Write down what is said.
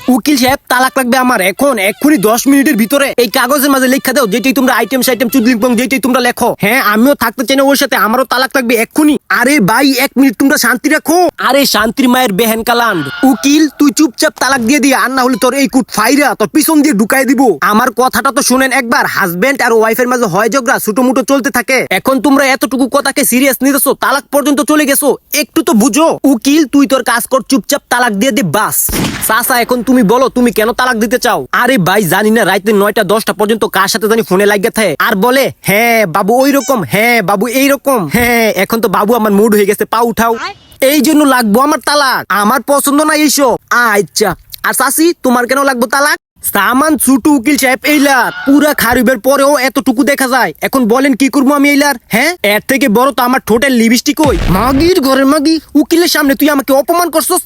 উকিল সাহেব তালাক লাগবে আমার এখন এক্ষুনি 10 মিনিটের ভিতরে। এই কাগজের মাঝে লেখা দাও যেটাই তোমরা আইটেম সাইটেম চুদলিং যেটাই তোমরা লেখো। হ্যাঁ আমিও থাকতে চাই না ওর সাথে, আমারও তালাক লাগবে এক্ষুনি। আরে ভাই 1 মিনিট তোমরা শান্তি রাখো। আরে শান্তির মায়ের বেহেন কালান্ড উকিল, তুই চুপচাপ তালাক দিয়ে দিয়ে, আর না হলে তোর এই কুট ফাইরা তোর পিছন দিয়ে ঢুকাই দিব। আমার কথাটা তো শুনেন একবার, হাজবেন্ড আর ওয়াইফের মাঝে হয় ঝগড়া ছোটো মুটো চলতে থাকে, এখন তোমরা এতটুকু কথাকে সিরিয়াস নিতেছো, তালাক পর্যন্ত চলে গেছো, একটু তো বুঝো। উকিল তুই তোর কাজ কর, চুপচাপ তালাক দিয়ে দে বাস। চাচা এখন তুমি বলো তুমি কেন তালাক দিতে চাও? আরে ভাই জানি না, রাতে 9টা 10টা পর্যন্ত কার সাথে জানি ফোনে লাগিয়ে থাকে আর বলে হ্যাঁ বাবু ওই রকম, হ্যাঁ বাবু এইরকম, হ্যাঁ এখন তো বাবু আমার মুড হয়ে গেছে, পা উঠাও। এই জন্য লাগবো আমার তালাক, আমার পছন্দ না এইসব। আচ্ছা আর চাচি তোমার কেন লাগবো তালাক? সামান ছুটু উকিল সাহেব এইলার পুরা খারিবের পরেও এতটুকু দেখা যায়, এখন বলেন কি করবো আমি এইলার? হ্যাঁ এর থেকে বড় তো আমার ঠোঁটের লিপস্টিক। ওই মাগির ঘরের মাগি, উকিলের সামনে তুই আমাকে অপমান করছস।